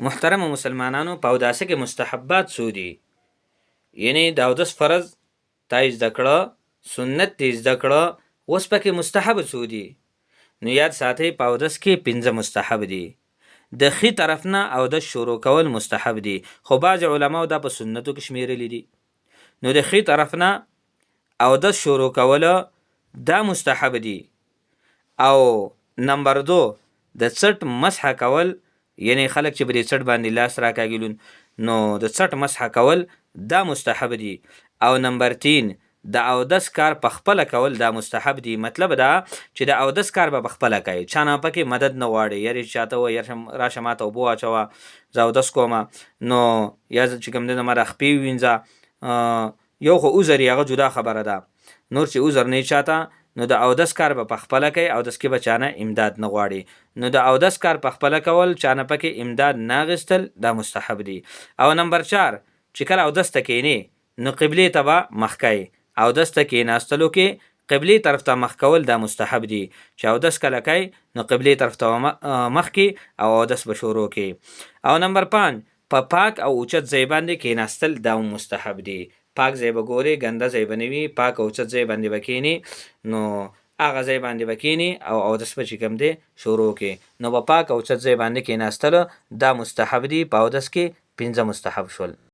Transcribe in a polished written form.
محترم مسلمانانو په اوداسه کې مستحبات څو دي؟ یعنی د اودس فرض تا زده کړه، سنت دې زده کړه، اوس پکې مستحب څو دي؟ نو یاد ساتئ په اودس کې 5 مستحب دي. د ښي طرف نه اودس شروع کول مستحب دي، خو بعض علماو دا په سنتو کې شمیرلی دي. نو د ښي طرف نه اودس شروع کول دا مستحب دي. او نمبر 2 د څټ مسح کول، یعنی خلک چې بری څټ باندې لاس راکاږي نو د څټ مسح کول دا مستحب دي. او نمبر 3 د اودس کار په خپل کول دا مستحب دي. مطلب دا چې د اودس کار به خپل کوي، چا نه پکې مدد نه واړي، یاري چاته و ير راشه ماته وبو اچوا زه اودس کوم نو یا چې کوم دنه ما خپې وینځه یو خو عذر یغه جدا خبره ده. نور چې عذر نه چاته نو د اودس کار به خپل کوي، اودس کې بچانه امداد نه غواړي. نو د اودس کار په خپل کول چانه پکې امداد نه غستل دا مستحب دي. او نمبر 4 چې کله اودس تکینی نو قبله تبع مخکای، اودس تکیناستلو کې قبله طرف ته مخ کول دا مستحب دي. چې اودس کله کوي نو قبله طرف ته مخ کی او اودس به شروع کی. او نمبر 5 په پاک او اوچت ځای باندې کیناستل دا مستحب دي. پاک ځای به ګوري، ګنده ځای بنوي، پاک او اوچت ځای باندې بکینی نو هغه ځای باندې بکینی او اودس په چکم دی شروع کی. نو په پاک او اوچت ځای باندې کیناستل دا مستحب دي. په اودس کې 5 مستحب شول.